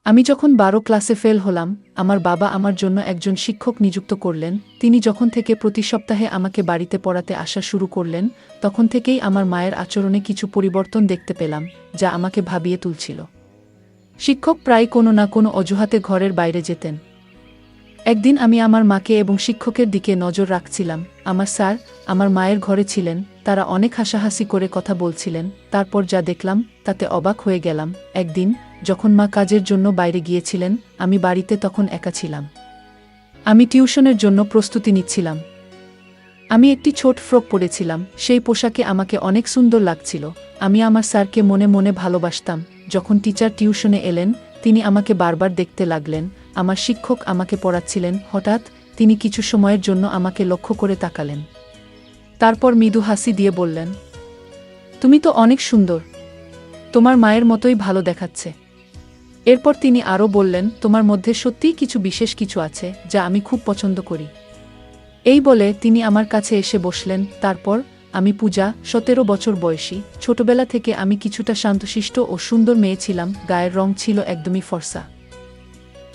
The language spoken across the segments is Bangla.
আমি যখন 12 ক্লাসে ফেল হলাম, আমার বাবা আমার জন্য একজন শিক্ষক নিযুক্ত করলেন। তিনি যখন থেকে প্রতি সপ্তাহে আমাকে বাড়িতে পড়াতে আসা শুরু করলেন, তখন থেকেই আমার মায়ের আচরণে কিছু পরিবর্তন দেখতে পেলাম, যা আমাকে ভাবিয়ে তুলছিল। শিক্ষক প্রায় কোনো না কোনো অজুহাতে ঘরের বাইরে যেতেন। একদিন আমি আমার মাকে এবং শিক্ষকের দিকে নজর রাখছিলাম। আমার স্যার আমার মায়ের ঘরে ছিলেন, তারা অনেক হাসাহাসি করে কথা বলছিলেন। তারপর যা দেখলাম তাতে অবাক হয়ে গেলাম। একদিন যখন মা কাজের জন্য বাইরে গিয়েছিলেন, আমি বাড়িতে তখন একা ছিলাম। আমি টিউশনের জন্য প্রস্তুতি নিচ্ছিলাম। আমি একটি ছোট ফ্রক পরেছিলাম, সেই পোশাকে আমাকে অনেক সুন্দর লাগছিল। আমি আমার স্যারকে মনে মনে ভালোবাসতাম। যখন টিচার টিউশনে এলেন, তিনি আমাকে বারবার দেখতে লাগলেন। আমার শিক্ষক আমাকে পড়াচ্ছিলেন। হঠাৎ তিনি কিছু সময়ের জন্য আমাকে লক্ষ্য করে তাকালেন। তারপর মৃদু হাসি দিয়ে বললেন, তুমি তো অনেক সুন্দর, তোমার মায়ের মতোই ভালো দেখাচ্ছে। এরপর তিনি আরও বললেন, তোমার মধ্যে সত্যিই কিছু বিশেষ কিছু আছে, যা আমি খুব পছন্দ করি। এই বলে তিনি আমার কাছে এসে বসলেন। তারপর আমি পূজা, 17 বছর বয়সী। ছোটবেলা থেকে আমি কিছুটা শান্তশিষ্ট ও সুন্দর মেয়ে ছিলাম। গায়ের রং ছিল একদমই ফর্সা।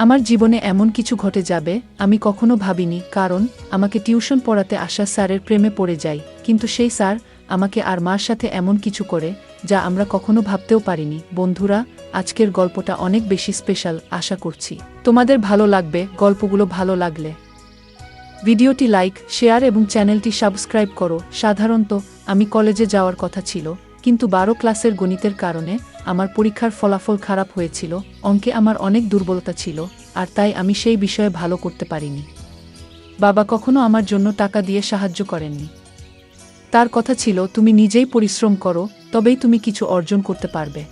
আমার জীবনে এমন কিছু ঘটে যাবে আমি কখনো ভাবিনি, কারণ আমাকে টিউশন পড়াতে আসা স্যারের প্রেমে পড়ে যাই। কিন্তু সেই স্যার আমাকে আর মার সাথে এমন কিছু করে, যা আমরা কখনো ভাবতেও পারিনি। বন্ধুরা, আজকের গল্পটা অনেক বেশি স্পেশাল। আশা করছি তোমাদের ভালো লাগবে। গল্পগুলো ভালো লাগলে ভিডিওটি লাইক, শেয়ার এবং চ্যানেলটি সাবস্ক্রাইব করো। সাধারণত আমি কলেজে যাওয়ার কথা ছিল, কিন্তু 12 ক্লাসের গণিতের কারণে আমার পরীক্ষার ফলাফল খারাপ হয়েছিল। অঙ্কে আমার অনেক দুর্বলতা ছিল, আর তাই আমি সেই বিষয়ে ভালো করতে পারিনি। বাবা কখনো আমার জন্য টাকা দিয়ে সাহায্য করেননি। তার কথা ছিল, তুমি নিজেই পরিশ্রম করো, তবেই তুমি কিছু অর্জন করতে পারবে।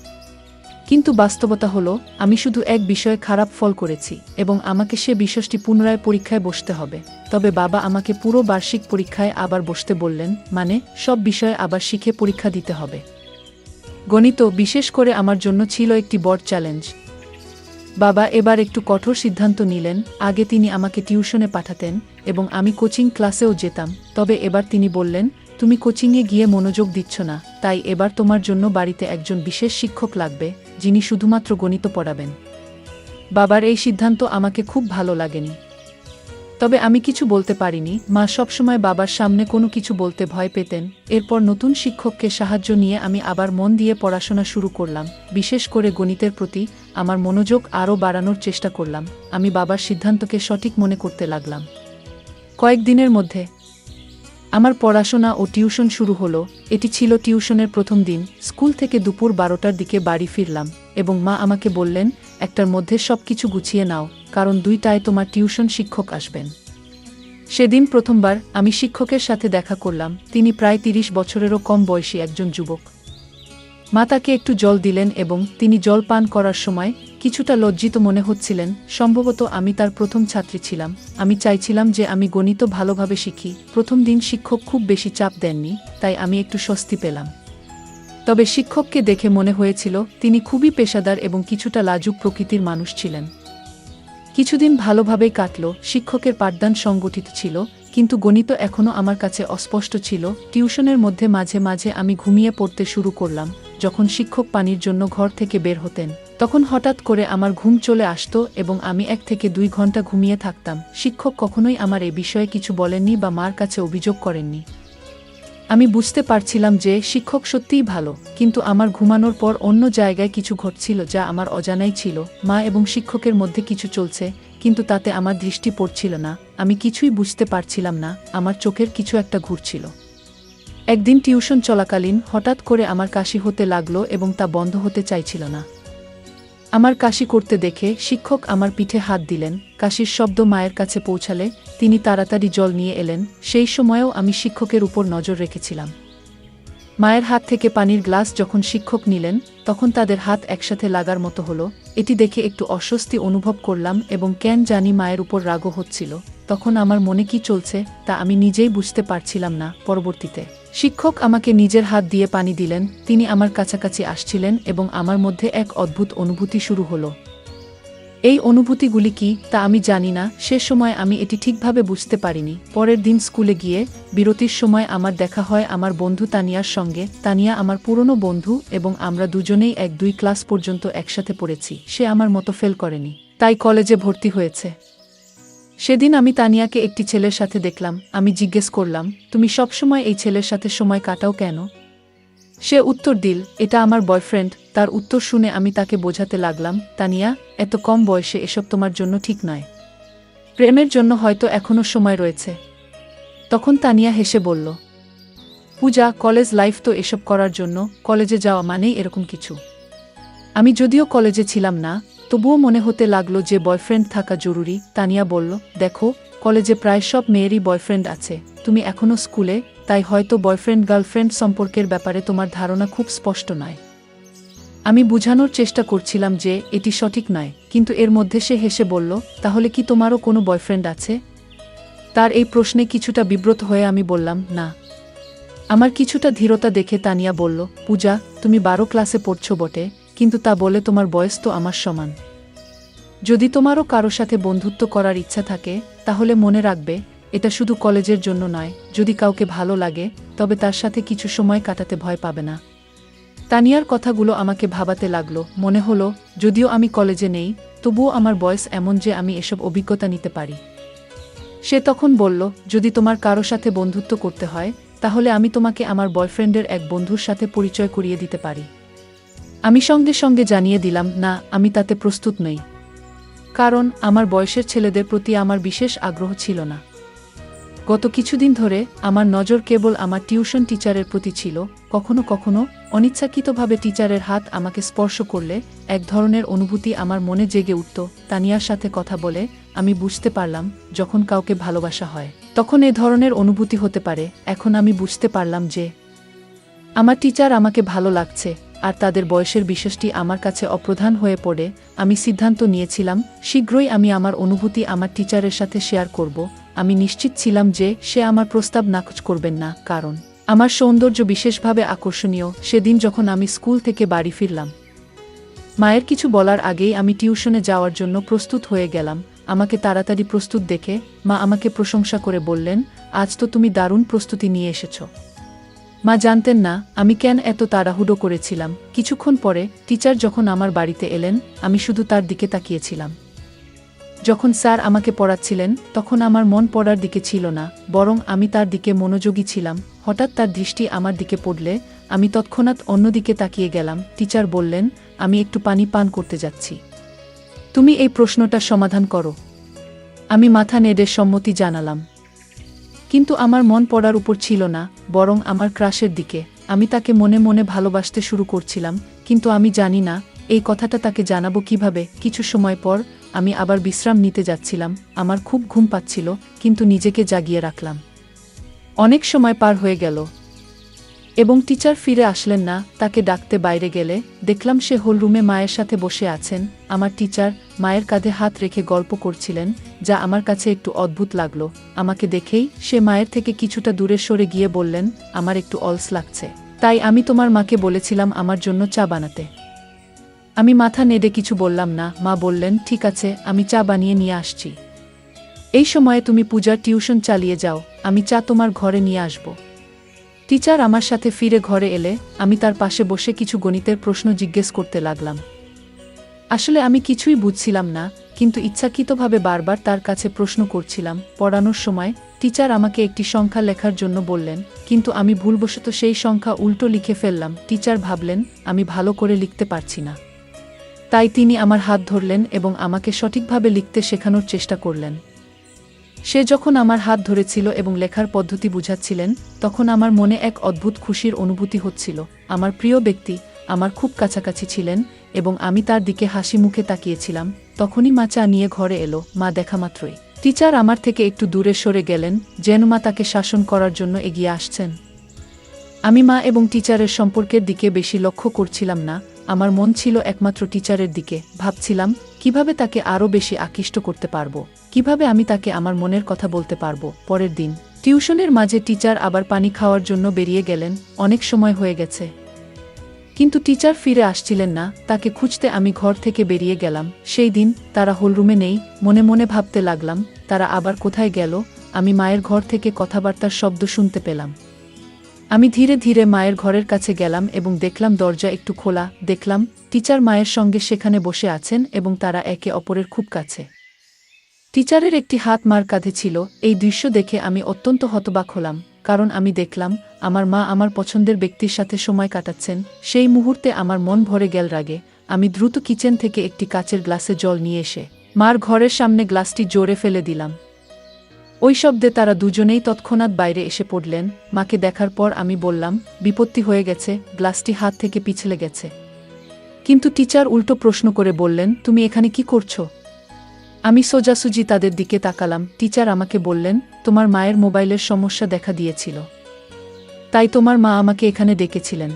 কিন্তু বাস্তবতা হলো, আমি শুধু এক বিষয়ে খারাপ ফল করেছি, এবং আমাকে সে বিষয়টি পুনরায় পরীক্ষায় বসতে হবে। তবে বাবা আমাকে পুরো বার্ষিক পরীক্ষায় আবার বসতে বললেন, মানে সব বিষয়ে আবার শিখে পরীক্ষা দিতে হবে। গণিত বিশেষ করে আমার জন্য ছিল একটি বড় চ্যালেঞ্জ। বাবা এবার একটু কঠোর সিদ্ধান্ত নিলেন। আগে তিনি আমাকে টিউশনে পাঠাতেন এবং আমি কোচিং ক্লাসেও যেতাম, তবে এবার তিনি বললেন, তুমি কোচিংয়ে গিয়ে মনোযোগ দিচ্ছ না, তাই এবার তোমার জন্য বাড়িতে একজন বিশেষ শিক্ষক লাগবে, যিনি শুধুমাত্র গণিত পড়াবেন। বাবার এই সিদ্ধান্ত আমাকে খুব ভালো লাগেনি, তবে আমি কিছু বলতে পারিনি। মা সবসময় বাবার সামনে কোনো কিছু বলতে ভয় পেতেন। এরপর নতুন শিক্ষককে সাহায্য নিয়ে আমি আবার মন দিয়ে পড়াশোনা শুরু করলাম। বিশেষ করে গণিতের প্রতি আমার মনোযোগ আরও বাড়ানোর চেষ্টা করলাম। আমি বাবার সিদ্ধান্তকে সঠিক মনে করতে লাগলাম। কয়েকদিনের মধ্যে আমার পড়াশোনা ও টিউশন শুরু হলো। এটি ছিল টিউশনের প্রথম দিন। স্কুল থেকে দুপুর 12টার দিকে বাড়ি ফিরলাম এবং মা আমাকে বললেন, একটার মধ্যে সব কিছু গুছিয়ে নাও, কারণ 2টায় তোমার টিউশন শিক্ষক আসবেন। সেদিন প্রথমবার আমি শিক্ষকের সাথে দেখা করলাম। তিনি প্রায় 30 বছরেরও কম বয়সী একজন যুবক। মা তাকে একটু জল দিলেন এবং তিনি জল পান করার সময় কিছুটা লজ্জিত মনে হচ্ছিলেন। সম্ভবত আমি তার প্রথম ছাত্রী ছিলাম। আমি চাইছিলাম যে আমি গণিত ভালোভাবে শিখি। প্রথম দিন শিক্ষক খুব বেশি চাপ দেননি, তাই আমি একটু স্বস্তি পেলাম। তবে শিক্ষককে দেখে মনে হয়েছিল তিনি খুবই পেশাদার এবং কিছুটা লাজুক প্রকৃতির মানুষ ছিলেন। কিছুদিন ভালোভাবেই কাটল। শিক্ষকের পাঠদান সংগঠিত ছিল, কিন্তু গণিত এখনও আমার কাছে অস্পষ্ট ছিল। টিউশনের মধ্যে মাঝে মাঝে আমি ঘুমিয়ে পড়তে শুরু করলাম। যখন শিক্ষক পানির জন্য ঘর থেকে বের হতেন, তখন হঠাৎ করে আমার ঘুম চলে আসতো এবং আমি 1 থেকে 2 ঘন্টা ঘুমিয়ে থাকতাম। শিক্ষক কখনোই আমার এ বিষয়ে কিছু বলেননি বা মার কাছে অভিযোগ করেননি। আমি বুঝতে পারছিলাম যে শিক্ষক সত্যিই ভালো, কিন্তু আমার ঘুমানোর পর অন্য জায়গায় কিছু ঘটছিল যা আমার অজানাই ছিল। মা এবং শিক্ষকের মধ্যে কিছু চলছে, কিন্তু তাতে আমার দৃষ্টি পড়ছিল না। আমি কিছুই বুঝতে পারছিলাম না। আমার চোখের কিছু একটা ঘুরছিল। একদিন টিউশন চলাকালীন হঠাৎ করে আমার কাশি হতে লাগলো এবং তা বন্ধ হতে চাইছিল না। আমার কাশি করতে দেখে শিক্ষক আমার পিঠে হাত দিলেন। কাশির শব্দ মায়ের কাছে পৌঁছালে তিনি তাড়াতাড়ি জল নিয়ে এলেন। সেই সময়েও আমি শিক্ষকের উপর নজর রেখেছিলাম। মায়ের হাত থেকে পানির গ্লাস যখন শিক্ষক নিলেন, তখন তাদের হাত একসাথে লাগার মতো হলো। এটি দেখে একটু অস্বস্তি অনুভব করলাম এবং কেন জানি মায়ের উপর রাগও হচ্ছিল। তখন আমার মনে কি চলছে তা আমি নিজেই বুঝতে পারছিলাম না। পরবর্তীতে শিক্ষক আমাকে নিজের হাত দিয়ে পানি দিলেন। তিনি আমার কাছাকাছি আসছিলেন এবং আমার মধ্যে এক অদ্ভুত অনুভূতি শুরু হলো। এই অনুভূতিগুলি কি তা আমি জানি না, সে সময় আমি এটি ঠিকভাবে বুঝতে পারিনি। পরের দিন স্কুলে গিয়ে বিরতির সময় আমার দেখা হয় আমার বন্ধু তানিয়ার সঙ্গে। তানিয়া আমার পুরনো বন্ধু এবং আমরা দুজনেই 1-2 ক্লাস পর্যন্ত একসাথে পড়েছি। সে আমার মতো ফেল করেনি, তাই কলেজে ভর্তি হয়েছে। সেদিন আমি তানিয়াকে একটি ছেলের সাথে দেখলাম। আমি জিজ্ঞেস করলাম, তুমি সবসময় এই ছেলের সাথে সময় কাটাও কেন? সে উত্তর দিল, এটা আমার বয়ফ্রেন্ড। তার উত্তর শুনে আমি তাকে বোঝাতে লাগলাম, তানিয়া, এত কম বয়সে এসব তোমার জন্য ঠিক নয়। প্রেমের জন্য হয়তো এখনো সময় রয়েছে। তখন তানিয়া হেসে বলল, পূজা, কলেজ লাইফ তো এসব করার জন্য। কলেজে যাওয়া মানেই এরকম কিছু। আমি যদিও কলেজে ছিলাম না, তবুও মনে হতে লাগলো যে বয়ফ্রেন্ড থাকা জরুরি। তানিয়া বলল, দেখো, কলেজে প্রায় সব মেয়েরই বয়ফ্রেন্ড আছে। তুমি এখনো স্কুলে, তাই হয়তো বয়ফ্রেন্ড গার্লফ্রেন্ড সম্পর্কের ব্যাপারে তোমার ধারণা খুব স্পষ্ট নয়। আমি বুঝানোর চেষ্টা করছিলাম যে এটি সঠিক নয়, কিন্তু এর মধ্যে সে হেসে বলল, তাহলে কি তোমারও কোনো বয়ফ্রেন্ড আছে? তার এই প্রশ্নে কিছুটা বিব্রত হয়ে আমি বললাম, না। আমার কিছুটা ধীরতা দেখে তানিয়া বলল, পূজা, তুমি 12 ক্লাসে পড়ছো বটে, কিন্তু তা বলে তোমার বয়স তো আমার সমান। যদি তোমারও কারো সাথে বন্ধুত্ব করার ইচ্ছা থাকে, তাহলে মনে রাখবে, এটা শুধু কলেজের জন্য নয়। যদি কাউকে ভালো লাগে, তবে তার সাথে কিছু সময় কাটাতে ভয় পাবে না। তানিয়ার কথাগুলো আমাকে ভাবাতে লাগলো। মনে হলো, যদিও আমি কলেজে নেই, তবুও আমার বয়স এমন যে আমি এসব অভিজ্ঞতা নিতে পারি। সে তখন বলল, যদি তোমার কারো সাথে বন্ধুত্ব করতে হয়, তাহলে আমি তোমাকে আমার বয়ফ্রেন্ডের এক বন্ধুর সাথে পরিচয় করিয়ে দিতে পারি। আমি সঙ্গে সঙ্গে জানিয়ে দিলাম, না, আমি তাতে প্রস্তুত নই। কারণ আমার বয়সের ছেলেদের প্রতি আমার বিশেষ আগ্রহ ছিল না। গত কিছুদিন ধরে আমার নজর কেবল আমার টিউশন টিচারের প্রতি ছিল। কখনো কখনো অনিচ্ছাকৃতভাবে টিচারের হাত আমাকে স্পর্শ করলে এক ধরনের অনুভূতি আমার মনে জেগে উঠত। তানিয়ার সাথে কথা বলে আমি বুঝতে পারলাম, যখন কাউকে ভালোবাসা হয়, তখন এ ধরনের অনুভূতি হতে পারে। এখন আমি বুঝতে পারলাম যে আমার টিচার আমাকে ভালো লাগছে, আর তাদের বয়সের বিষয়টি আমার কাছে অপ্রধান হয়ে পড়ে। আমি সিদ্ধান্ত নিয়েছিলাম, শীঘ্রই আমি আমার অনুভূতি আমার টিচারের সাথে শেয়ার করব। আমি নিশ্চিত ছিলাম যে সে আমার প্রস্তাব নাকচ করবেন না, কারণ আমার সৌন্দর্য বিশেষভাবে আকর্ষণীয়। সেদিন যখন আমি স্কুল থেকে বাড়ি ফিরলাম, মায়ের কিছু বলার আগেই আমি টিউশনে যাওয়ার জন্য প্রস্তুত হয়ে গেলাম। আমাকে তাড়াতাড়ি প্রস্তুত দেখে মা আমাকে প্রশংসা করে বললেন, আজ তো তুমি দারুণ প্রস্তুতি নিয়ে এসেছ। মা জানতেন না আমি কেন এত তাড়াহুড়ো করেছিলাম। কিছুক্ষণ পরে টিচার যখন আমার বাড়িতে এলেন, আমি শুধু তার দিকে তাকিয়েছিলাম। যখন স্যার আমাকে পড়াচ্ছিলেন, তখন আমার মন পড়ার দিকে ছিল না, বরং আমি তার দিকে মনোযোগী ছিলাম। হঠাৎ তার দৃষ্টি আমার দিকে পড়লে আমি তৎক্ষণাৎ অন্যদিকে তাকিয়ে গেলাম। টিচার বললেন, আমি একটু পানি পান করতে যাচ্ছি, তুমি এই প্রশ্নটা সমাধান করো। আমি মাথা নেড়ে সম্মতি জানালাম, কিন্তু আমার মন পড়ার উপর ছিল না, বরং আমার ক্রাশের দিকে। আমি তাকে মনে মনে ভালোবাসতে শুরু করছিলাম, কিন্তু আমি জানি না এই কথাটা তাকে জানাবো কিভাবে। কিছু সময় পর আমি আবার বিশ্রাম নিতে যাচ্ছিলাম। আমার খুব ঘুম পাচ্ছিল, কিন্তু নিজেকে জাগিয়ে রাখলাম। অনেক সময় পার হয়ে গেল এবং টিচার ফিরে আসলেন না। তাকে ডাকতে বাইরে গেলে দেখলাম সে হলরুমে মায়ের সাথে বসে আছেন। আমার টিচার মায়ের কাঁধে হাত রেখে গল্প করছিলেন, যা আমার কাছে একটু অদ্ভুত লাগলো। আমাকে দেখেই সে মায়ের থেকে কিছুটা দূরে সরে গিয়ে বললেন, আমার একটু অলস লাগছে, তাই আমি তোমার মাকে বলেছিলাম আমার জন্য চা বানাতে। আমি মাথা নেড়ে কিছু বললাম না। মা বললেন, ঠিক আছে, আমি চা বানিয়ে নিয়ে আসছি। এই সময়ে তুমি পূজার টিউশন চালিয়ে যাও, আমি চা তোমার ঘরে নিয়ে আসব। টিচার আমার সাথে ফিরে ঘরে এলে আমি তার পাশে বসে কিছু গণিতের প্রশ্ন জিজ্ঞেস করতে লাগলাম। আসলে আমি কিছুই বুঝছিলাম না, কিন্তু ইচ্ছাকৃতভাবে বারবার তার কাছে প্রশ্ন করছিলাম। পড়ানোর সময় টিচার আমাকে একটি সংখ্যা লেখার জন্য বললেন, কিন্তু আমি ভুলবশত সেই সংখ্যা উল্টো লিখে ফেললাম। টিচার ভাবলেন আমি ভালো করে লিখতে পারছি না, তাই তিনি আমার হাত ধরলেন এবং আমাকে সঠিকভাবে লিখতে শেখানোর চেষ্টা করলেন। সে যখন আমার হাত ধরেছিল এবং লেখার পদ্ধতি বুঝাচ্ছিলেন, তখন আমার মনে এক অদ্ভুত খুশির অনুভূতি হচ্ছিল। আমার প্রিয় ব্যক্তি আমার খুব কাছাকাছি ছিলেন এবং আমি তার দিকে হাসি মুখে তাকিয়েছিলাম। তখনই মা চা নিয়ে ঘরে এলো। মা দেখা মাত্রই টিচার আমার থেকে একটু দূরে সরে গেলেন, যেন মা তাকে শাসন করার জন্য এগিয়ে আসছেন। আমি মা এবং টিচারের সম্পর্কের দিকে বেশি লক্ষ্য করছিলাম না, আমার মন ছিল একমাত্র টিচারের দিকে। ভাবছিলাম কিভাবে তাকে আরও বেশি আকৃষ্ট করতে পারবো, কিভাবে আমি তাকে আমার মনের কথা বলতে পারবো। পরের দিন টিউশনের মাঝে টিচার আবার পানি খাওয়ার জন্য বেরিয়ে গেলেন। অনেক সময় হয়ে গেছে, কিন্তু টিচার ফিরে আসছিলেন না। তাকে খুঁজতে আমি ঘর থেকে বেরিয়ে গেলাম। সেই দিন তারা হোলরুমে নেই। মনে মনে ভাবতে লাগলাম, তারা আবার কোথায় গেল। আমি মায়ের ঘর থেকে কথাবার্তার শব্দ শুনতে পেলাম। আমি ধীরে ধীরে মায়ের ঘরের কাছে গেলাম এবং দেখলাম দরজা একটু খোলা। দেখলাম টিচার মায়ের সঙ্গে সেখানে বসে আছেন এবং তারা একে অপরের খুব কাছে। টিচারের একটি হাত মার কাঁধে ছিল। এই দৃশ্য দেখে আমি অত্যন্ত হতবাক হলাম, কারণ আমি দেখলাম আমার মা আমার পছন্দের ব্যক্তির সাথে সময় কাটাচ্ছেন। সেই মুহূর্তে আমার মন ভরে গেল রাগে। আমি দ্রুত কিচেন থেকে একটি কাচের গ্লাসে জল নিয়ে এসে মার ঘরের সামনে গ্লাসটি জোরে ফেলে দিলাম। ওই শব্দে তারা দুজনেই তৎক্ষণাৎ বাইরে এসে পড়লেন। মাকে দেখার পর আমি বললাম, বিপত্তি হয়ে গেছে, গ্লাসটি হাত থেকে পিছলে গেছে। কিন্তু টিচার উল্টো প্রশ্ন করে বললেন, তুমি এখানে কি করছো? আমি সোজাসুজি তাদের দিকে তাকালাম। টিচার আমাকে বললেন, তোমার মায়ের মোবাইলের সমস্যা দেখা দিয়েছিল, তাই তোমার মা আমাকে এখানে ডেকেছিলেন।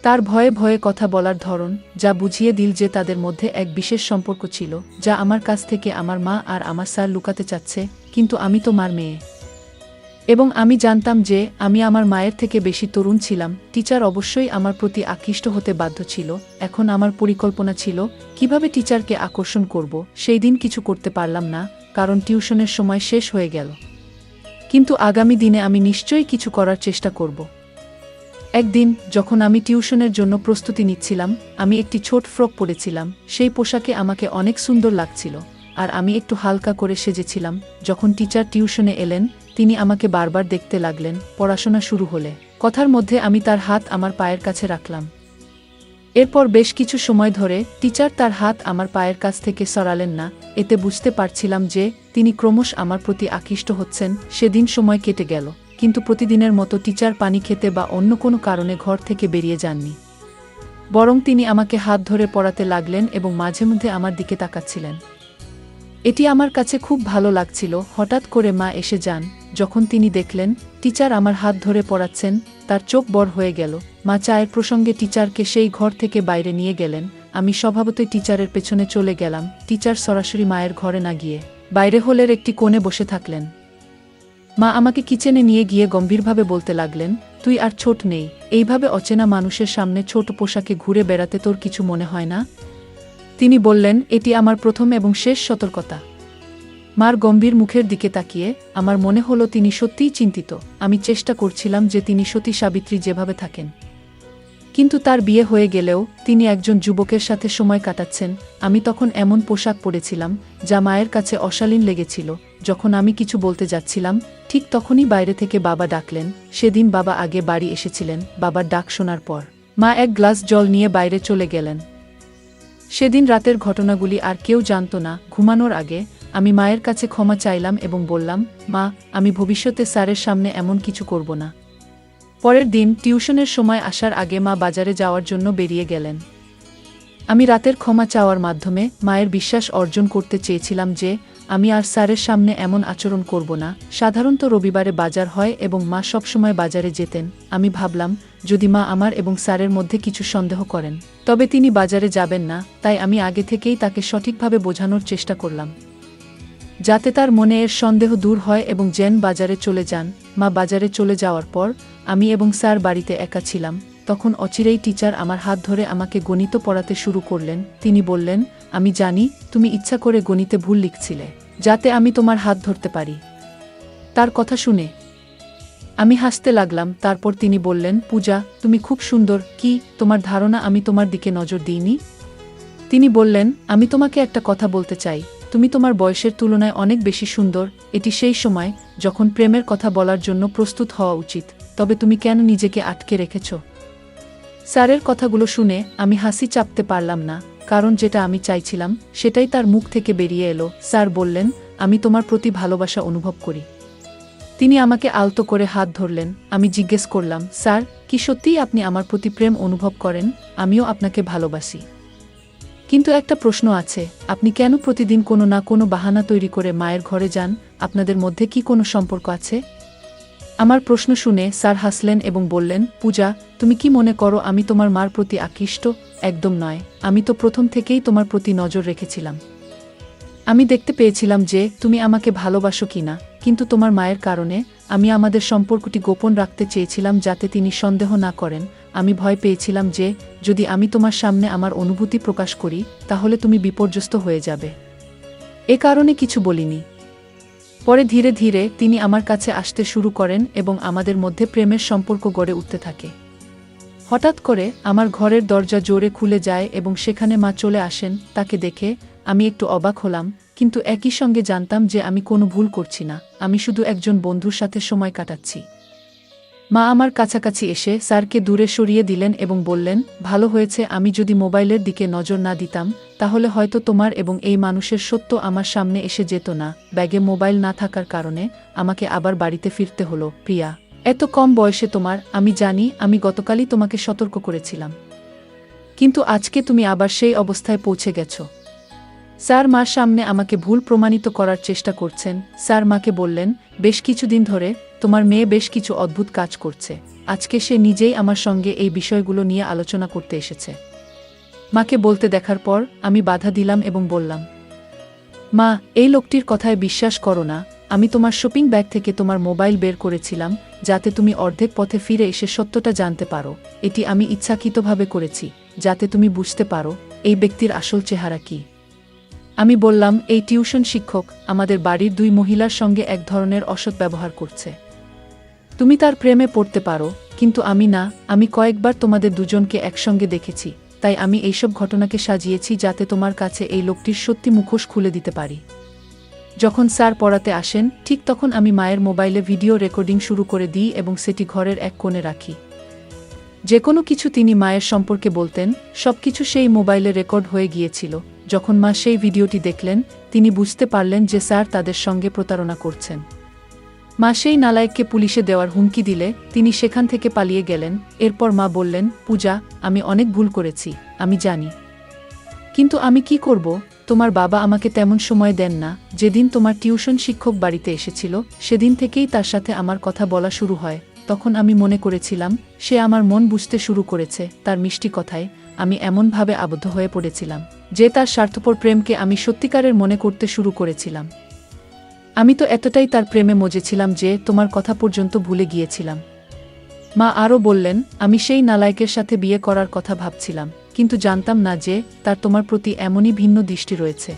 তার ভয়ে ভয়ে কথা বলার ধরন যা বুঝিয়ে দিল যে তাদের মধ্যে এক বিশেষ সম্পর্ক ছিল, যা আমার কাছ থেকে আমার মা আর আমার স্যার লুকাতে চাচ্ছে। কিন্তু আমি তো মার মেয়ে, এবং আমি জানতাম যে আমি আমার মায়ের থেকে বেশি তরুণ ছিলাম। টিচার অবশ্যই আমার প্রতি আকৃষ্ট হতে বাধ্য ছিল। এখন আমার পরিকল্পনা ছিল কিভাবে টিচারকে আকর্ষণ করব। সেই দিন কিছু করতে পারলাম না, কারণ টিউশনের সময় শেষ হয়ে গেল। কিন্তু আগামী দিনে আমি নিশ্চয়ই কিছু করার চেষ্টা করব। একদিন যখন আমি টিউশনের জন্য প্রস্তুতি নিচ্ছিলাম, আমি একটি ছোট ফ্রক পরেছিলাম। সেই পোশাকে আমাকে অনেক সুন্দর লাগছিল, আর আমি একটু হালকা করে সেজেছিলাম। যখন টিচার টিউশনে এলেন, তিনি আমাকে বারবার দেখতে লাগলেন। পড়াশোনা শুরু হলে কথার মধ্যে আমি তার হাত আমার পায়ের কাছে রাখলাম। এরপর বেশ কিছু সময় ধরে টিচার তার হাত আমার পায়ের কাছ থেকে সরালেন না। এতে বুঝতে পারছিলাম যে তিনি ক্রমশ আমার প্রতি আকৃষ্ট হচ্ছেন। সেদিন সময় কেটে গেল, কিন্তু প্রতিদিনের মতো টিচার পানি খেতে বা অন্য কোনো কারণে ঘর থেকে বেরিয়ে যাননি। বরং তিনি আমাকে হাত ধরে পড়াতে লাগলেন এবং মাঝে মধ্যে আমার দিকে তাকাচ্ছিলেন। এটি আমার কাছে খুব ভালো লাগছিল। হঠাৎ করে মা এসে যান। যখন তিনি দেখলেন টিচার আমার হাত ধরে পড়াচ্ছেন, তার চোখ বড় হয়ে গেল। মা চায়ের প্রসঙ্গে টিচারকে সেই ঘর থেকে বাইরে নিয়ে গেলেন। আমি স্বভাবতই টিচারের পেছনে চলে গেলাম। টিচার সরাসরি মায়ের ঘরে না গিয়ে বাইরে হলের একটি কোণে বসে থাকলেন। মা আমাকে কিচেনে নিয়ে গিয়ে গম্ভীরভাবে বলতে লাগলেন, তুই আর ছোট নেই। এইভাবে অচেনা মানুষের সামনে ছোট পোশাকে ঘুরে বেড়াতে তোর কিছু মনে হয় না? তিনি বললেন, এটি আমার প্রথম এবং শেষ সতর্কতা। মার গম্ভীর মুখের দিকে তাকিয়ে আমার মনে হলো তিনি সত্যিই চিন্তিত। আমি চেষ্টা করছিলাম যে তিনি সতী সাবিত্রী যেভাবে থাকেন, কিন্তু তার বিয়ে হয়ে গেলেও তিনি একজন যুবকের সাথে সময় কাটাচ্ছেন। আমি তখন এমন পোশাক পরেছিলাম যা মায়ের কাছে অশালীন লেগেছিল। যখন আমি কিছু বলতে যাচ্ছিলাম, ঠিক তখনই বাইরে থেকে বাবা ডাকলেন। সেদিন বাবা আগে বাড়ি এসেছিলেন। বাবার ডাক শোনার পর মা এক গ্লাস জল নিয়ে বাইরে চলে গেলেন। সেদিন রাতের ঘটনাগুলি আর কেউ জানত না। ঘুমানোর আগে আমি মায়ের কাছে ক্ষমা চাইলাম এবং বললাম, মা, আমি ভবিষ্যতে স্যারের সামনে এমন কিছু করব না। পরের দিন টিউশনের সময় আসার আগে মা বাজারে যাওয়ার জন্য বেরিয়ে গেলেন। আমি রাতের ক্ষমা চাওয়ার মাধ্যমে মায়ের বিশ্বাস অর্জন করতে চেয়েছিলাম যে আমি আর স্যারের সামনে এমন আচরণ করব না। সাধারণত রবিবারে বাজার হয় এবং মা সবসময় বাজারে যেতেন। আমি ভাবলাম, যদি মা আমার এবং স্যারের মধ্যে কিছু সন্দেহ করেন, তবে তিনি বাজারে যাবেন না। তাই আমি আগে থেকেই তাকে সঠিকভাবে বোঝানোর চেষ্টা করলাম, যাতে তার মনে এর সন্দেহ দূর হয় এবং যেন বাজারে চলে যান। মা বাজারে চলে যাওয়ার পর আমি এবং স্যার বাড়িতে একা ছিলাম। তখন অচিরেই টিচার আমার হাত ধরে আমাকে গণিত পড়াতে শুরু করলেন। তিনি বললেন, আমি জানি তুমি ইচ্ছা করে গণিতে ভুল লিখছিলে, যাতে আমি তোমার হাত ধরতে পারি। তার কথা শুনে আমি হাসতে লাগলাম। তারপর তিনি বললেন, পূজা, তুমি খুব সুন্দর। কি তোমার ধারণা আমি তোমার দিকে নজর দিইনি? তিনি বললেন, আমি তোমাকে একটা কথা বলতে চাই। তুমি তোমার বয়সের তুলনায় অনেক বেশি সুন্দর। এটি সেই সময় যখন প্রেমের কথা বলার জন্য প্রস্তুত হওয়া উচিত। তবে তুমি কেন নিজেকে আটকে রেখেছ? স্যারের কথাগুলো শুনে আমি হাসি চাপতে পারলাম না, কারণ যেটা আমি চাইছিলাম সেটাই তার মুখ থেকে বেরিয়ে এলো। স্যার বললেন, আমি তোমার প্রতি ভালোবাসা অনুভব করি। তিনি আমাকে আলতো করে হাত ধরলেন। আমি জিজ্ঞেস করলাম, স্যার, কি সত্যিই আপনি আমার প্রতি প্রেম অনুভব করেন? আমিও আপনাকে ভালোবাসি, কিন্তু একটা প্রশ্ন আছে, আপনি কেন প্রতিদিন কোনো না কোনো বাহানা তৈরি করে মায়ের ঘরে যান? আপনাদের মধ্যে কি কোনো সম্পর্ক আছে? আমার প্রশ্ন শুনে স্যার হাসলেন এবং বললেন, পূজা, তুমি কি মনে করো আমি তোমার মার প্রতি আকৃষ্ট? একদম নয়। আমি তো প্রথম থেকেই তোমার প্রতি নজর রেখেছিলাম। আমি দেখতে পেয়েছিলাম যে তুমি আমাকে ভালোবাসো কিনা, কিন্তু তোমার মায়ের কারণে আমি আমাদের সম্পর্কটি গোপন রাখতে চেয়েছিলাম, যাতে তিনি সন্দেহ না করেন। আমি ভয় পেয়েছিলাম যে যদি আমি তোমার সামনে আমার অনুভূতি প্রকাশ করি তাহলে তুমি বিপর্যস্ত হয়ে যাবে। এ কারণে কিছু বলিনি। পরে ধীরে ধীরে তিনি আমার কাছে আসতে শুরু করেন এবং আমাদের মধ্যে প্রেমের সম্পর্ক গড়ে উঠতে থাকে। হঠাৎ করে আমার ঘরের দরজা জোরে খুলে যায় এবং সেখানে মা চলে আসেন। তাকে দেখে আমি একটু অবাক হলাম, কিন্তু একই সঙ্গে জানতাম যে আমি কোনো ভুল করছি না, আমি শুধু একজন বন্ধুর সাথে সময় কাটাচ্ছি। মা আমার কাছাকাছি এসে স্যারকে দূরে সরিয়ে দিলেন এবং বললেন, ভালো হয়েছে আমি যদি মোবাইলের দিকে নজর না দিতাম তাহলে হয়তো তোমার এবং এই মানুষের সত্য আমার সামনে এসে যেত না। ব্যাগে মোবাইল না থাকার কারণে আমাকে আবার বাড়িতে ফিরতে হলো। প্রিয়া, এত কম বয়সে তোমার, আমি জানি আমি গতকালই তোমাকে সতর্ক করেছিলাম, কিন্তু আজকে তুমি আবার সেই অবস্থায় পৌঁছে গেছ। স্যার মার সামনে আমাকে ভুল প্রমাণিত করার চেষ্টা করছেন। স্যার মাকে বললেন, বেশ কিছুদিন ধরে তোমার মেয়ে বেশ কিছু অদ্ভুত কাজ করছে। আজকে সে নিজেই আমার সঙ্গে এই বিষয়গুলো নিয়ে আলোচনা করতে এসেছে। মাকে বলতে দেখার পর আমি বাধা দিলাম এবং বললাম, মা, এই লোকটির কথায় বিশ্বাস করো না। আমি তোমার শপিং ব্যাগ থেকে তোমার মোবাইল বের করেছিলাম যাতে তুমি অর্ধেক পথে ফিরে এসে সত্যটা জানতে পারো। এটি আমি ইচ্ছাকৃতভাবে করেছি যাতে তুমি বুঝতে পারো এই ব্যক্তির আসল চেহারা কি। আমি বললাম, এই টিউশন শিক্ষক আমাদের বাড়ির 2 মহিলার সঙ্গে এক ধরনের অসৎ ব্যবহার করছে। তুমি তার প্রেমে পড়তে পারো, কিন্তু আমি না। আমি কয়েকবার তোমাদের দুজনকে একসঙ্গে দেখেছি, তাই আমি এইসব ঘটনাকে সাজিয়েছি যাতে তোমার কাছে এই লোকটির সত্যি মুখোশ খুলে দিতে পারি। যখন স্যার পড়াতে আসেন ঠিক তখন আমি মায়ের মোবাইলে ভিডিও রেকর্ডিং শুরু করে দিই এবং সেটি ঘরের এক কোণে রাখি। যে কোনো কিছু তিনি মায়ের সম্পর্কে বলতেন সবকিছু সেই মোবাইলে রেকর্ড হয়ে গিয়েছিল। যখন মা সেই ভিডিওটি দেখলেন তিনি বুঝতে পারলেন যে স্যার তাদের সঙ্গে প্রতারণা করছেন। মা সেই নালায়েককে পুলিশে দেওয়ার হুমকি দিলে তিনি সেখান থেকে পালিয়ে গেলেন। এরপর মা বললেন, পূজা, আমি অনেক ভুল করেছি, আমি জানি, কিন্তু আমি কি করব? তোমার বাবা আমাকে তেমন সময় দেন না। যেদিন তোমার টিউশন শিক্ষক বাড়িতে এসেছিল সেদিন থেকেই তার সাথে আমার কথা বলা শুরু হয়। তখন আমি মনে করেছিলাম সে আমার মন বুঝতে শুরু করেছে। তার মিষ্টি কথায় আমি এমনভাবে আবদ্ধ হয়ে পড়েছিলাম যে তার স্বার্থপর প্রেমকে আমি সত্যিকারের মনে করতে শুরু করেছিলাম। আমি তো এতটাই তার প্রেমে মজেছিলাম যে তোমার কথা পর্যন্ত ভুলে গিয়েছিলাম। মা আরও বললেন, আমি সেই নালায়েকের সাথে বিয়ে করার কথা ভাবছিলাম, কিন্তু জানতাম না যে তার তোমার প্রতি এমনই ভিন্ন দৃষ্টি রয়েছে।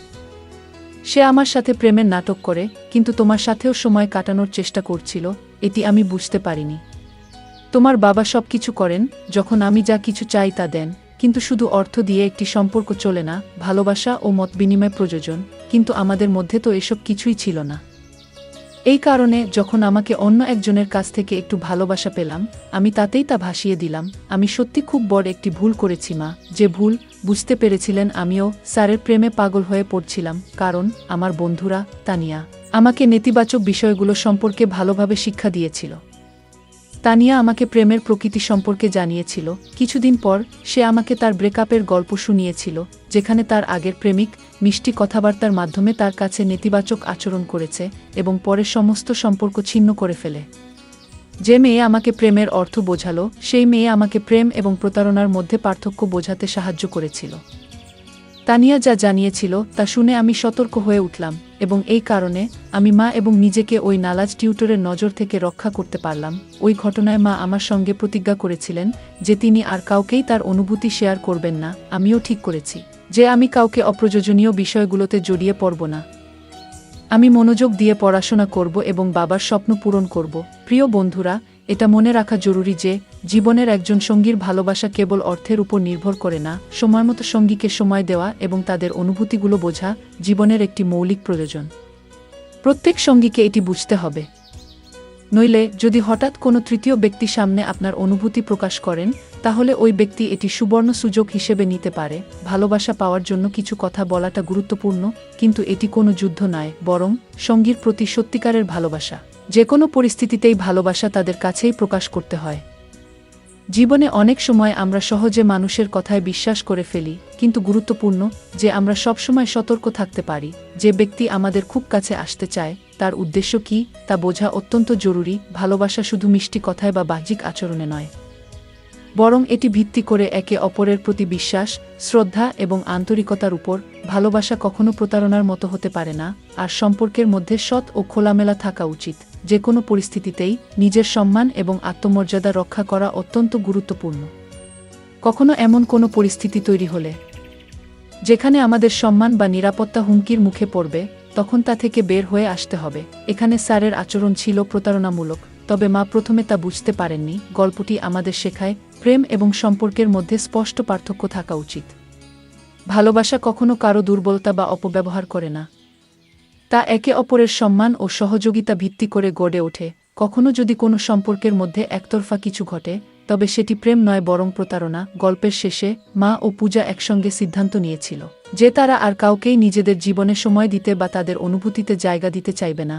সে আমার সাথে প্রেমের নাটক করে, কিন্তু তোমার সাথেও সময় কাটানোর চেষ্টা করছিল, এটি আমি বুঝতে পারিনি। তোমার বাবা সব কিছু করেন, যখন আমি যা কিছু চাই তা দেন, কিন্তু শুধু অর্থ দিয়ে একটি সম্পর্ক চলে না, ভালোবাসা ও মত বিনিময় প্রয়োজন। কিন্তু আমাদের মধ্যে তো এসব কিছুই ছিল না। এই কারণে যখন আমাকে অন্য একজনের কাছ থেকে একটু ভালোবাসা পেলাম আমি তাতেই তা ভাসিয়ে দিলাম। আমি সত্যি খুব বড় একটি ভুল করেছি মা। যে ভুল বুঝতে পেরেছিলেন আমিও স্যারের প্রেমে পাগল হয়ে পড়ছিলাম, কারণ আমার বন্ধুরা তানিয়া আমাকে নেতিবাচক বিষয়গুলো সম্পর্কে ভালোভাবে শিক্ষা দিয়েছিল। তানিয়া আমাকে প্রেমের প্রকৃতি সম্পর্কে জানিয়েছিল। কিছুদিন পর সে আমাকে তার ব্রেকআপের গল্প শুনিয়েছিল, যেখানে তার আগের প্রেমিক মিষ্টি কথাবার্তার মাধ্যমে তার কাছে নেতিবাচক আচরণ করেছে এবং পরে সমস্ত সম্পর্ক ছিন্ন করে ফেলে। যে মেয়ে আমাকে প্রেমের অর্থ বোঝালো সেই মেয়ে আমাকে প্রেম এবং প্রতারণার মধ্যে পার্থক্য বোঝাতে সাহায্য করেছিল। তানিয়া যা জানিয়েছিল তা শুনে আমি সতর্ক হয়ে উঠলাম এবং এই কারণে আমি মা এবং নিজেকে ওই নালাজ টিউটরের নজর থেকে রক্ষা করতে পারলাম। ওই ঘটনায় মা আমার সঙ্গে প্রতিজ্ঞা করেছিলেন যে তিনি আর কাউকেই তার অনুভূতি শেয়ার করবেন না। আমিও ঠিক করেছি যে আমি কাউকে অপ্রয়োজনীয় বিষয়গুলোতে জড়িয়ে পড়ব না। আমি মনোযোগ দিয়ে পড়াশোনা করব এবং বাবার স্বপ্ন পূরণ করব। প্রিয় বন্ধুরা, এটা মনে রাখা জরুরি যে জীবনের একজন সঙ্গীর ভালোবাসা কেবল অর্থের উপর নির্ভর করে না। সময়মতো সঙ্গীকে সময় দেওয়া এবং তাদের অনুভূতিগুলো বোঝা জীবনের একটি মৌলিক প্রয়োজন। প্রত্যেক সঙ্গীকে এটি বুঝতে হবে, নইলে যদি হঠাৎ কোনো তৃতীয় ব্যক্তি সামনে আপনার অনুভূতি প্রকাশ করেন তাহলে ওই ব্যক্তি এটি সুবর্ণ সুযোগ হিসেবে নিতে পারে। ভালোবাসা পাওয়ার জন্য কিছু কথা বলাটা গুরুত্বপূর্ণ, কিন্তু এটি কোনো যুদ্ধ নয়, বরং সঙ্গীর প্রতি সত্যিকারের ভালোবাসা। যে কোনো পরিস্থিতিতেই ভালোবাসা তাদের কাছেই প্রকাশ করতে হয়। জীবনে অনেক সময় আমরা সহজে মানুষের কথায় বিশ্বাস করে ফেলি, কিন্তু গুরুত্বপূর্ণ যে আমরা সবসময় সতর্ক থাকতে পারি। যে ব্যক্তি আমাদের খুব কাছে আসতে চায় তার উদ্দেশ্য কী তা বোঝা অত্যন্ত জরুরি। ভালোবাসা শুধু মিষ্টি কথায় বা বাহ্যিক আচরণে নয়, বরং এটি ভিত্তি করে একে অপরের প্রতি বিশ্বাস, শ্রদ্ধা এবং আন্তরিকতার উপর। ভালোবাসা কখনো প্রতারণার মতো হতে পারে না, আর সম্পর্কের মধ্যে সৎ ও খোলামেলা থাকা উচিত। যে কোনো পরিস্থিতিতেই নিজের সম্মান এবং আত্মমর্যাদা রক্ষা করা অত্যন্ত গুরুত্বপূর্ণ। কখনো এমন কোনো পরিস্থিতি তৈরি হলে যেখানে আমাদের সম্মান বা নিরাপত্তা হুমকির মুখে পড়বে, তখন তা থেকে বের হয়ে আসতে হবে। এখানে স্যারের আচরণ ছিল প্রতারণামূলক, তবে মা প্রথমে তা বুঝতে পারেননি। গল্পটি আমাদের শেখায় প্রেম এবং সম্পর্কের মধ্যে স্পষ্ট পার্থক্য থাকা উচিত। ভালোবাসা কখনো কারো দুর্বলতা বা অপব্যবহার করে না, তা একে অপরের সম্মান ও সহযোগিতা ভিত্তি করে গড়ে ওঠে। কখনো যদি কোনো সম্পর্কের মধ্যে একতরফা কিছু ঘটে, তবে সেটি প্রেম নয় বরং প্রতারণা। গল্পের শেষে মা ও পূজা একসঙ্গে সিদ্ধান্ত নিয়েছিল যে তারা আর কাউকেই নিজেদের জীবনে সময় দিতে বা তাদের অনুভূতিতে জায়গা দিতে চাইবে না,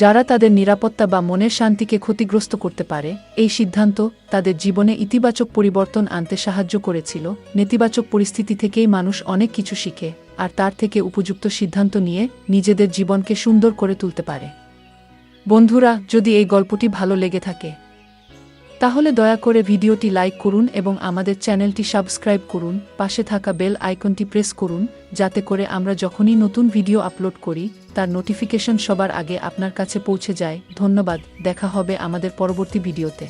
যারা তাদের নিরাপত্তা বা মনের শান্তিকে ক্ষতিগ্রস্ত করতে পারে। এই সিদ্ধান্ত তাদের জীবনে ইতিবাচক পরিবর্তন আনতে সাহায্য করেছিল। নেতিবাচক পরিস্থিতি থেকেই মানুষ অনেক কিছু শিখে, আর তার থেকে উপযুক্ত সিদ্ধান্ত নিয়ে নিজেদের জীবনকে সুন্দর করে তুলতে পারে। বন্ধুরা, যদি এই গল্পটি ভালো লেগে থাকে তাহলে দয়া করে ভিডিওটি লাইক করুন এবং আমাদের চ্যানেলটি সাবস্ক্রাইব করুন। পাশে থাকা বেল আইকনটি প্রেস করুন, যাতে করে আমরা যখনই নতুন ভিডিও আপলোড করি তার নোটিফিকেশন সবার আগে আপনার কাছে পৌঁছে যায়। ধন্যবাদ, দেখা হবে আমাদের পরবর্তী ভিডিওতে।